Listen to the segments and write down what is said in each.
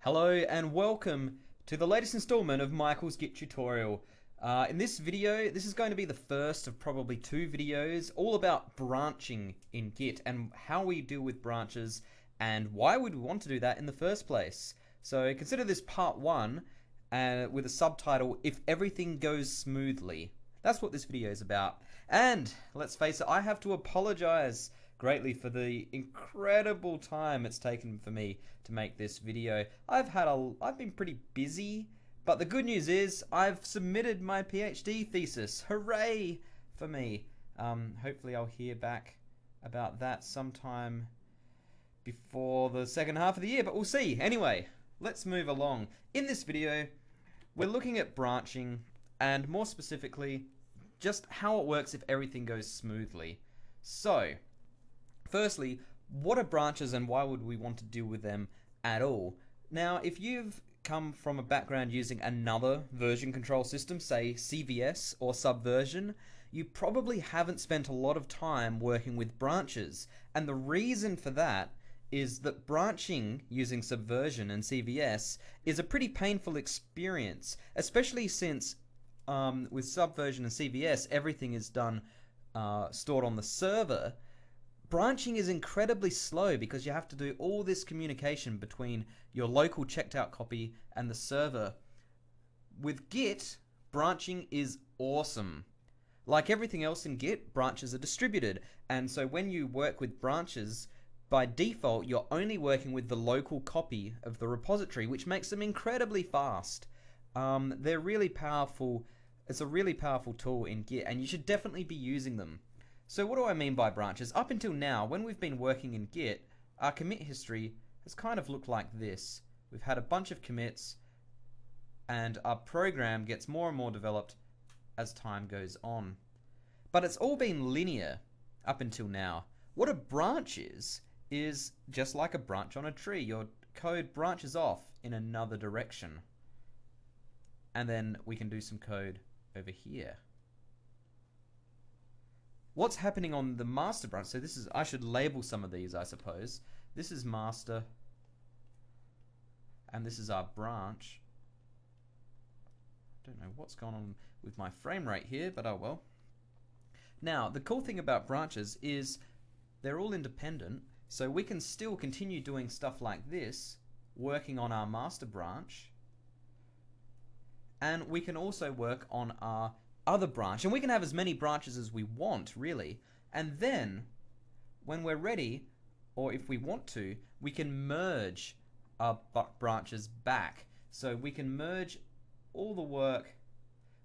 Hello and welcome to the latest installment of Michael's Git tutorial. In this video, this is going to be the first of probably two videos all about branching in Git and how we deal with branches and why would we want to do that in the first place. So consider this part one with a subtitle, If Everything Goes Smoothly. That's what this video is about. And let's face it, I have to apologize greatly for the incredible time it's taken for me to make this video. I've been pretty busy, but the good news is I've submitted my PhD thesis. Hooray for me. Hopefully I'll hear back about that sometime before the second half of the year, but we'll see. Anyway, let's move along. In this video, we're looking at branching and more specifically, just how it works if everything goes smoothly. So, firstly, what are branches and why would we want to deal with them at all? Now, if you've come from a background using another version control system, say CVS or Subversion, you probably haven't spent a lot of time working with branches. And the reason for that is that branching using Subversion and CVS is a pretty painful experience, especially since with Subversion and CVS, everything is done stored on the server. Branching is incredibly slow because you have to do all this communication between your local checked out copy and the server. With Git, branching is awesome. Like everything else in Git, branches are distributed, and so when you work with branches, by default you're only working with the local copy of the repository, which makes them incredibly fast. They're really powerful. It's a really powerful tool in Git, and you should definitely be using them. So what do I mean by branches? Up until now, when we've been working in Git, our commit history has kind of looked like this. We've had a bunch of commits, and our program gets more and more developed as time goes on. But it's all been linear up until now. What a branch is just like a branch on a tree. Your code branches off in another direction. And then we can do some code over here. What's happening on the master branch? So this is, I should label some of these, I suppose. This is master, and this is our branch. Don't know what's going on with my frame rate here, but oh well. Now, the cool thing about branches is they're all independent, so we can still continue doing stuff like this, working on our master branch, and we can also work on our other branch, and we can have as many branches as we want, really. And then, when we're ready, or if we want to, we can merge our branches back. So we can merge all the work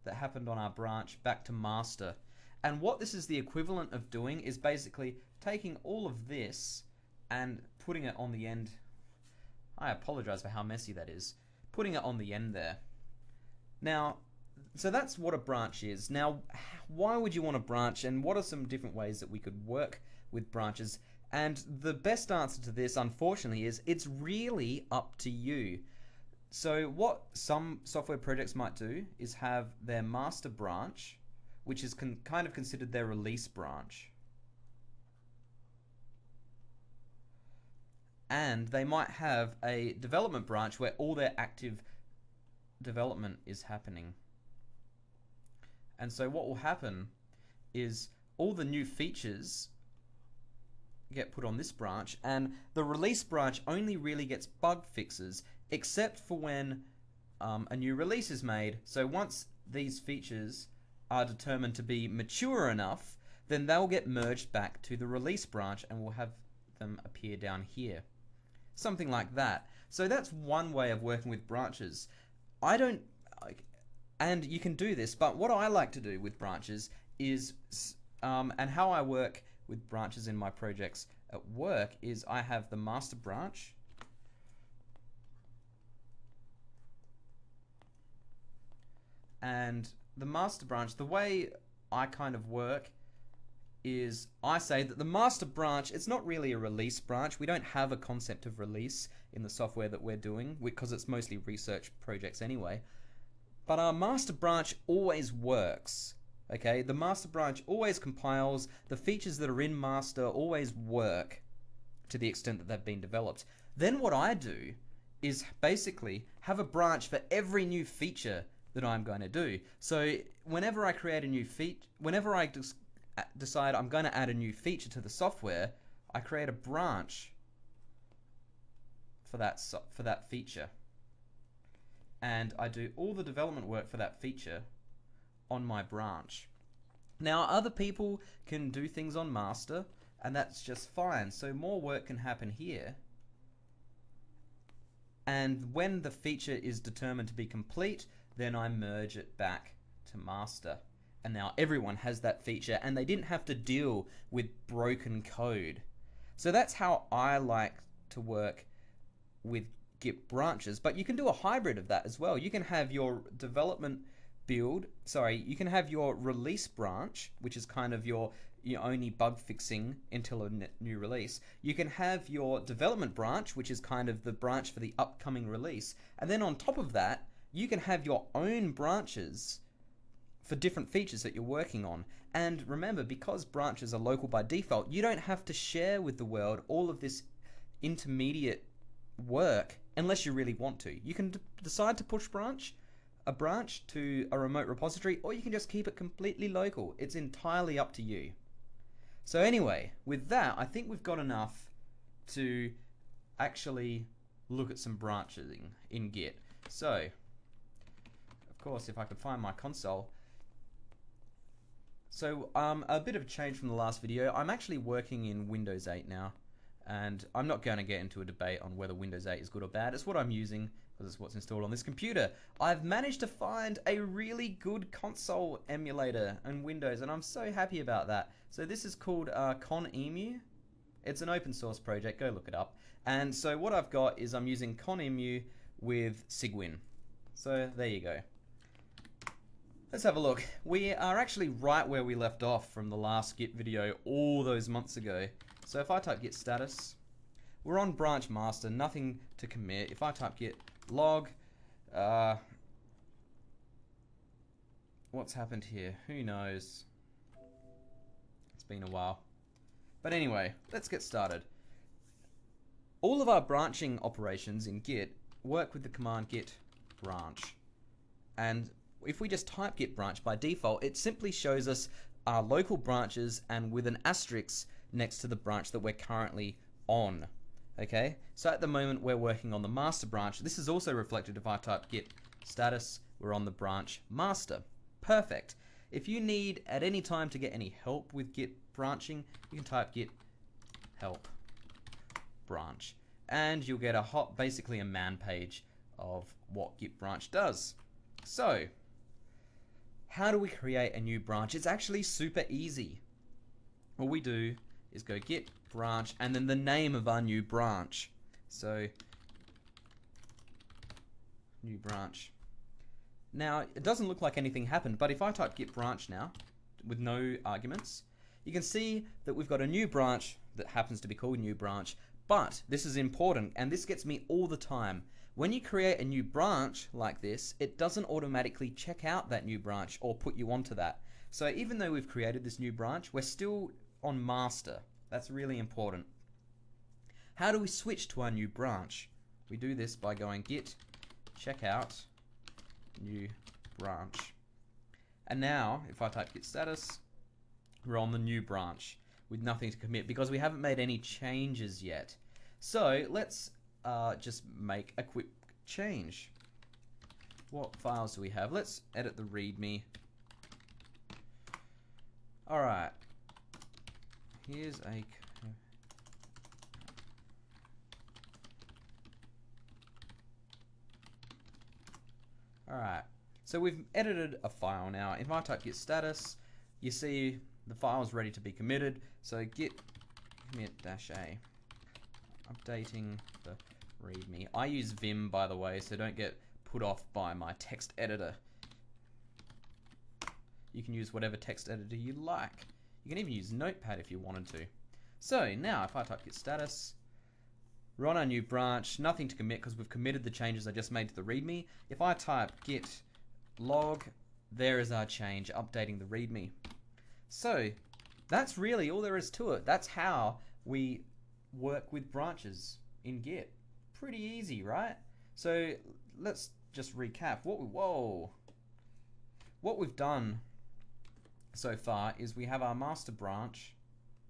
that happened on our branch back to master. And what this is the equivalent of doing is basically taking all of this and putting it on the end. I apologize for how messy that is. Putting it on the end there. Now, so that's what a branch is. Now, why would you want a branch, and what are some different ways that we could work with branches? And the best answer to this, unfortunately, is it's really up to you. So what some software projects might do is have their master branch, which is kind of considered their release branch. And they might have a development branch where all their active development is happening. And so what will happen is all the new features get put on this branch, and the release branch only really gets bug fixes, except for when a new release is made. So once these features are determined to be mature enough, then they'll get merged back to the release branch and we'll have them appear down here. Something like that. So that's one way of working with branches. And you can do this, but what I like to do with branches is, and how I work with branches in my projects at work, is I have the master branch, and the master branch, the way I kind of work is I say that the master branch, it's not really a release branch. We don't have a concept of release in the software that we're doing because it's mostly research projects anyway. But our master branch always works, okay? The master branch always compiles. The features that are in master always work to the extent that they've been developed. Then what I do is basically have a branch for every new feature that I'm going to do. So whenever I create a new feature, whenever I decide I'm going to add a new feature to the software, I create a branch for that feature, and I do all the development work for that feature on my branch. Now other people can do things on master, and that's just fine. So more work can happen here. And when the feature is determined to be complete, then I merge it back to master. And now everyone has that feature, and they didn't have to deal with broken code. So that's how I like to work with Git branches. But you can do a hybrid of that as well. You can have your development build, you can have your release branch, which is kind of your only bug fixing until a new release. You can have your development branch, which is kind of the branch for the upcoming release. And then on top of that, you can have your own branches for different features that you're working on. And remember, because branches are local by default, you don't have to share with the world all of this intermediate work unless you really want to. You can decide to push a branch to a remote repository, or you can just keep it completely local. It's entirely up to you. So anyway, with that, I think we've got enough to actually look at some branching in Git. So, of course, if I could find my console. So, a bit of a change from the last video. I'm actually working in Windows 8 now, and I'm not going to get into a debate on whether Windows 8 is good or bad. It's what I'm using, because it's what's installed on this computer. I've managed to find a really good console emulator in Windows, and I'm so happy about that. So this is called ConEmu. It's an open source project, go look it up. And so what I've got is I'm using ConEmu with Cygwin. So there you go. Let's have a look. We are actually right where we left off from the last Git video all those months ago. So if I type Git Status, we're on branch master, nothing to commit. If I type Git log, what's happened here? Who knows? It's been a while. But anyway, let's get started. All of our branching operations in Git work with the command git branch. And if we just type git branch by default, it simply shows us our local branches and with an asterisk next to the branch that we're currently on. Okay, so at the moment we're working on the master branch. This is also reflected if I type git status, we're on the branch master. Perfect. If you need at any time to get any help with Git branching, you can type git help branch, and you'll get basically a man page of what Git branch does. So, how do we create a new branch? It's actually super easy. All we do is go git branch and then the name of our new branch. So, new branch. Now, it doesn't look like anything happened, but if I type git branch now, with no arguments, you can see that we've got a new branch that happens to be called new branch. But this is important, and this gets me all the time. When you create a new branch like this, it doesn't automatically check out that new branch or put you onto that. So even though we've created this new branch, we're still on master. That's really important. How do we switch to our new branch? We do this by going git checkout new branch. And now, if I type git status, we're on the new branch with nothing to commit because we haven't made any changes yet. So let's just make a quick change. What files do we have? Let's edit the README. Alright. Here's a... Alright. So we've edited a file now. If I type git status, you see the file is ready to be committed. So git commit -a. Updating the README. I use Vim, by the way, so don't get put off by my text editor. You can use whatever text editor you like. You can even use Notepad if you wanted to. So now if I type git status, we're on our new branch, nothing to commit because we've committed the changes I just made to the README. If I type git log, there is our change, updating the README. So that's really all there is to it. That's how we work with branches in Git. Pretty easy, right? So let's just recap. What we've done so far is we have our master branch,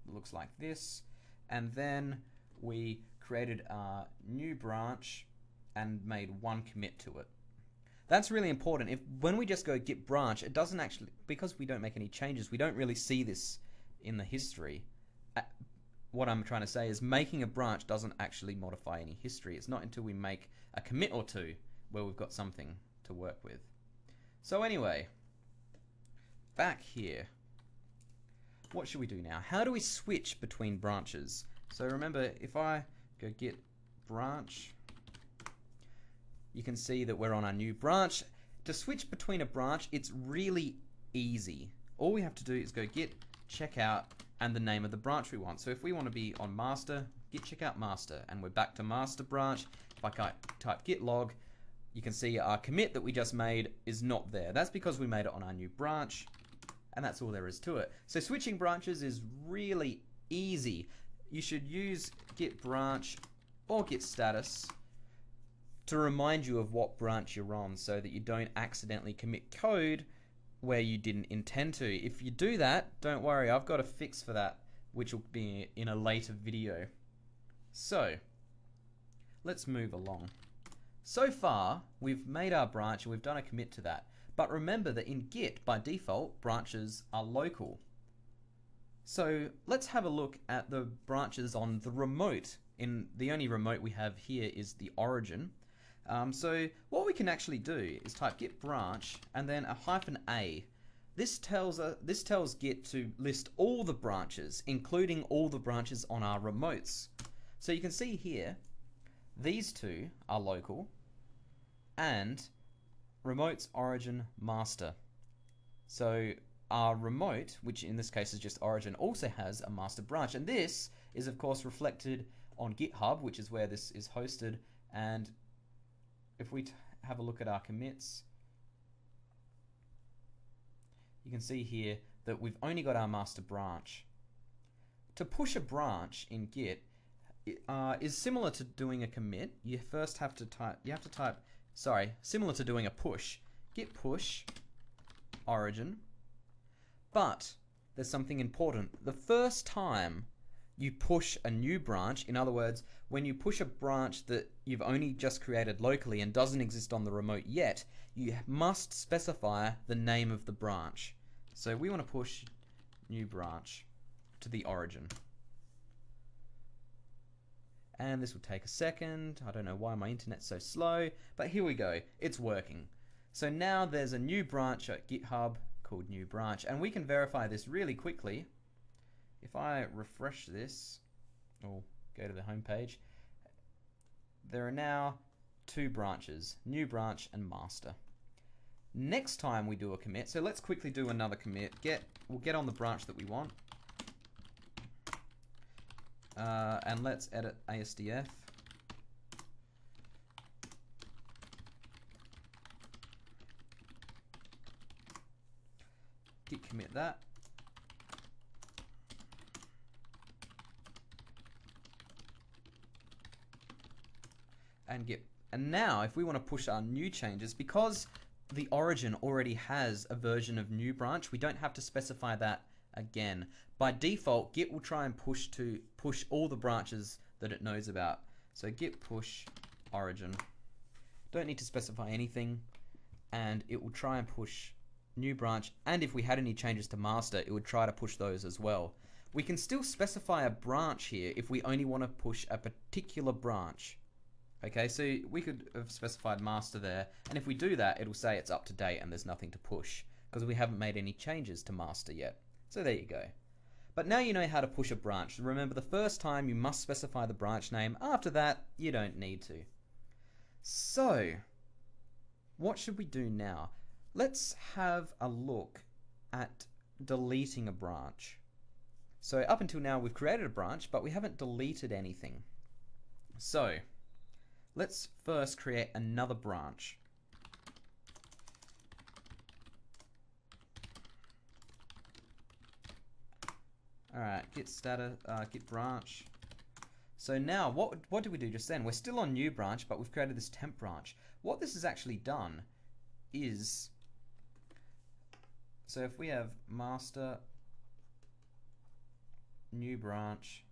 it looks like this, and then we created a new branch and made one commit to it. That's really important. When we just go git branch, it doesn't actually, because we don't make any changes, we don't really see this in the history. What I'm trying to say is making a branch doesn't actually modify any history. It's not until we make a commit or two where we've got something to work with. So anyway, back here, what should we do now? How do we switch between branches? So remember, if I go git branch, you can see that we're on our new branch. To switch between a branch, it's really easy. All we have to do is go git checkout and the name of the branch we want. So if we want to be on master, git checkout master, and we're back to master branch. If I type git log, you can see our commit that we just made is not there. That's because we made it on our new branch, and that's all there is to it. So switching branches is really easy. You should use git branch or git status to remind you of what branch you're on so that you don't accidentally commit code where you didn't intend to. If you do that, don't worry, I've got a fix for that, which will be in a later video. So let's move along. So far, we've made our branch and we've done a commit to that. But remember that in Git, by default, branches are local. So let's have a look at the branches on the remote. The only remote we have here is the origin. So what we can actually do is type git branch and then a -a. This tells Git to list all the branches, including all the branches on our remotes. So you can see here, these two are local and remotes origin master. So our remote, which in this case is just origin, also has a master branch, and this is of course reflected on GitHub, which is where this is hosted. And if we have a look at our commits, you can see here that we've only got our master branch. To push a branch in Git is similar to doing a commit. You first have to type, similar to doing a push. Git push origin. But there's something important. The first time you push a new branch, in other words, when you push a branch that you've only just created locally and doesn't exist on the remote yet, you must specify the name of the branch. So we want to push new branch to the origin. And this will take a second. I don't know why my internet's so slow, but here we go. It's working. So now there's a new branch at GitHub called new branch, and we can verify this really quickly. If I refresh this, or go to the home page, there are now two branches, new branch and master. Next time we do a commit, so let's quickly do another commit. We'll get on the branch that we want, and let's edit ASDF. Git commit that. And now if we want to push our new changes, because the origin already has a version of new branch, we don't have to specify that again. By default, Git will try and push all the branches that it knows about. So git push origin. Don't need to specify anything, and it will try and push new branch, and if we had any changes to master, it would try to push those as well. We can still specify a branch here if we only want to push a particular branch. Okay, so we could have specified master there, and if we do that, it'll say it's up to date and there's nothing to push, because we haven't made any changes to master yet. So there you go. But now you know how to push a branch. Remember, the first time you must specify the branch name. After that, you don't need to. So, what should we do now? Let's have a look at deleting a branch. So up until now, we've created a branch, but we haven't deleted anything. So let's first create another branch. Alright, git status, git branch. So now, what did we do just then? We're still on new branch, but we've created this temp branch. What this has actually done is, so if we have master new branch,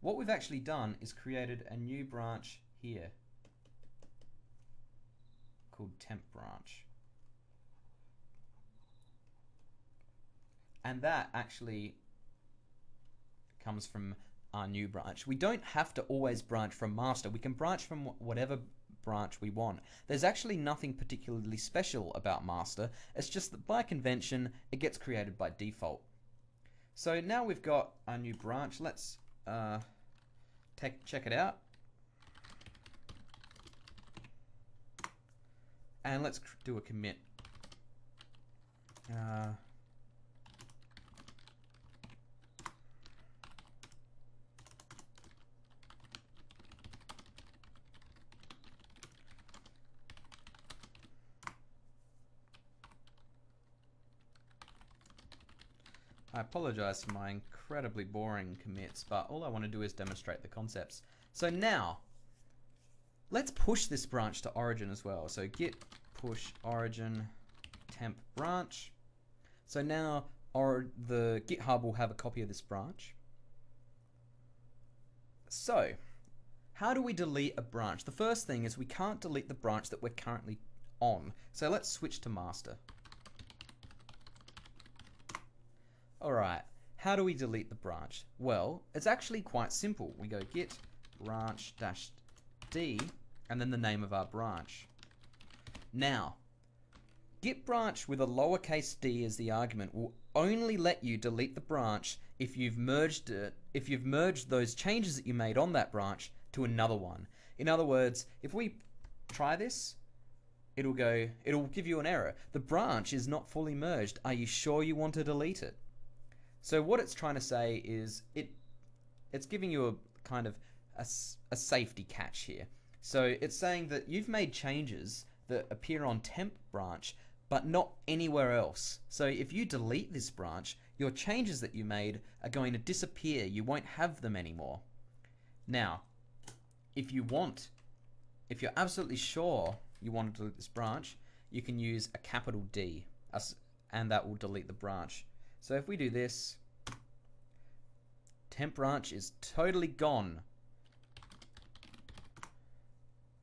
what we've actually done is created a new branch here called temp branch. And that actually comes from our new branch. We don't have to always branch from master. We can branch from whatever branch we want. There's actually nothing particularly special about master. It's just that by convention, it gets created by default. So now we've got our new branch. Let's check it out. And let's do a commit. I apologize for my incredibly boring commits, but all I want to do is demonstrate the concepts. So now, let's push this branch to origin as well. So git push origin temp branch. So now the GitHub will have a copy of this branch. So, how do we delete a branch? The first thing is we can't delete the branch that we're currently on. So let's switch to master. Alright, how do we delete the branch? Well, it's actually quite simple. We go git branch -d and then the name of our branch. Now, git branch with a lowercase d as the argument will only let you delete the branch if you've merged it, if you've merged those changes that you made on that branch to another one. In other words, if we try this, it'll give you an error. The branch is not fully merged. Are you sure you want to delete it? So what it's trying to say is it's giving you a kind of a safety catch here. So it's saying that you've made changes that appear on temp branch, but not anywhere else. So if you delete this branch, your changes that you made are going to disappear. You won't have them anymore. Now, if you're absolutely sure you want to delete this branch, you can use a capital D, and that will delete the branch. So if we do this, temp branch is totally gone.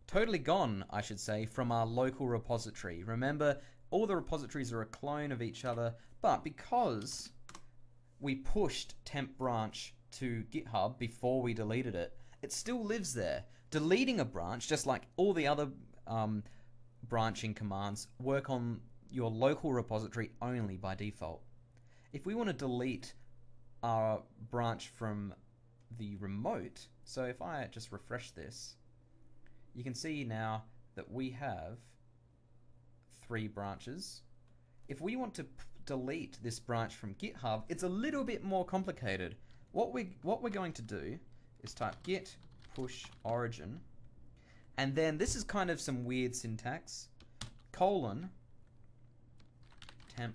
Totally gone, I should say, from our local repository. Remember, all the repositories are a clone of each other, but because we pushed temp branch to GitHub before we deleted it, it still lives there. Deleting a branch, just like all the other branching commands, work on your local repository only by default. If we want to delete our branch from the remote, so if I just refresh this, you can see now that we have 3 branches. If we want to delete this branch from GitHub, it's a little bit more complicated. What we're going to do is type git push origin, and then this is kind of some weird syntax, colon temp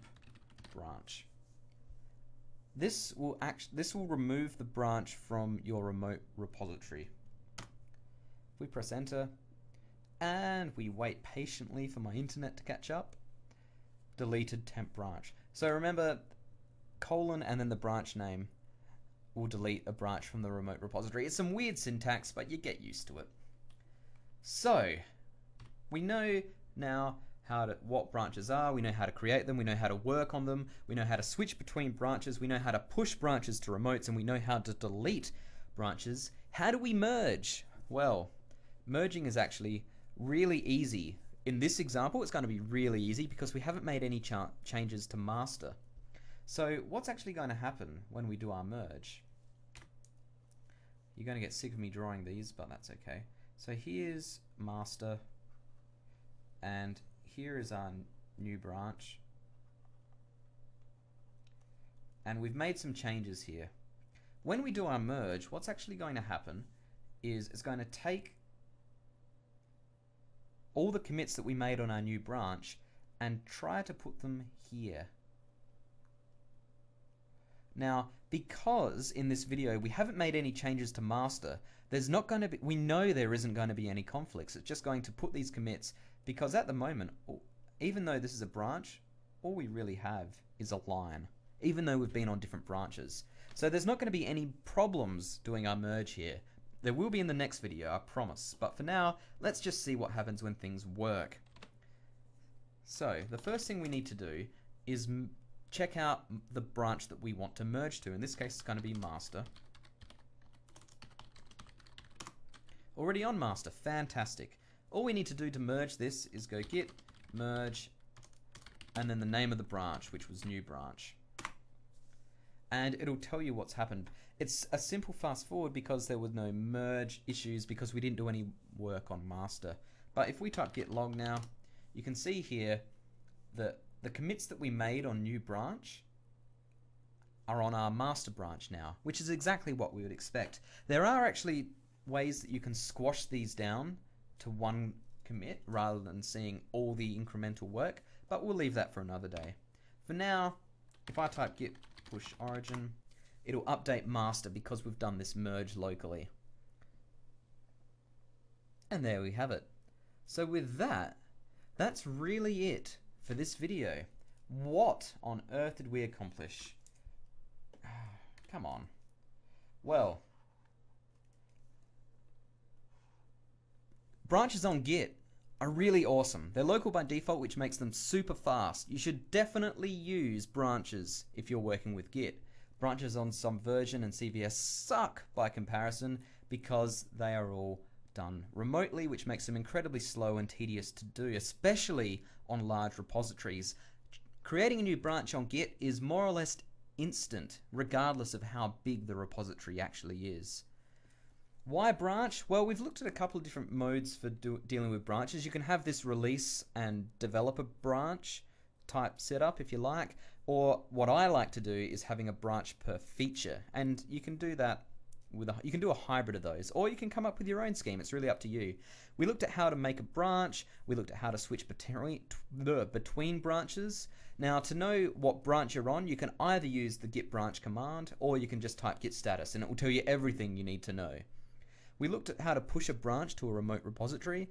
branch. This will remove the branch from your remote repository. If we press enter and we wait patiently for my internet to catch up, deleted temp branch. So remember, colon and then the branch name will delete a branch from the remote repository. It's some weird syntax, but you get used to it. So we know now what branches are, we know how to create them, we know how to work on them, we know how to switch between branches, we know how to push branches to remotes, and we know how to delete branches. How do we merge? Well, merging is actually really easy. In this example, it's going to be really easy because we haven't made any changes to master. So what's actually going to happen when we do our merge? You're going to get sick of me drawing these, but that's okay. So here's master, and here is our new branch. And we've made some changes here. When we do our merge, what's actually going to happen is it's going to take all the commits that we made on our new branch and try to put them here. Now, because in this video we haven't made any changes to master, there's not going to be, we know there isn't going to be any conflicts. It's just going to put these commits, because at the moment, even though this is a branch, all we really have is a line, even though we've been on different branches. So there's not going to be any problems doing our merge here. There will be in the next video, I promise. But for now, let's just see what happens when things work. So the first thing we need to do is check out the branch that we want to merge to. In this case, it's going to be master. Already on master, fantastic. All we need to do to merge this is go git merge and then the name of the branch, which was new branch. And it'll tell you what's happened. It's a simple fast forward because there were no merge issues because we didn't do any work on master. But if we type git log now, you can see here that the commits that we made on new branch are on our master branch now, which is exactly what we would expect. There are actually ways that you can squash these down to one commit rather than seeing all the incremental work, but we'll leave that for another day. For now, if I type git push origin, it'll update master because we've done this merge locally. And there we have it. So with that, that's really it for this video. What on earth did we accomplish? Come on. Well, branches on Git are really awesome. They're local by default, which makes them super fast. You should definitely use branches if you're working with Git. Branches on some version and CVS suck by comparison because they are all done remotely, which makes them incredibly slow and tedious to do, especially on large repositories. Creating a new branch on Git is more or less instant, regardless of how big the repository actually is. Why branch? Well, we've looked at a couple of different modes for dealing with branches. You can have this release and developer branch type setup if you like, or what I like to do is having a branch per feature, and you can do that with you can do a hybrid of those, or you can come up with your own scheme. It's really up to you. We looked at how to make a branch. We looked at how to switch between branches. Now, to know what branch you're on, you can either use the git branch command, or you can just type git status and it will tell you everything you need to know. We looked at how to push a branch to a remote repository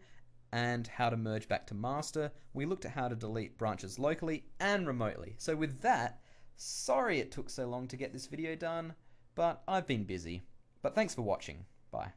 and how to merge back to master. We looked at how to delete branches locally and remotely. So with that, sorry it took so long to get this video done, but I've been busy. But thanks for watching. Bye.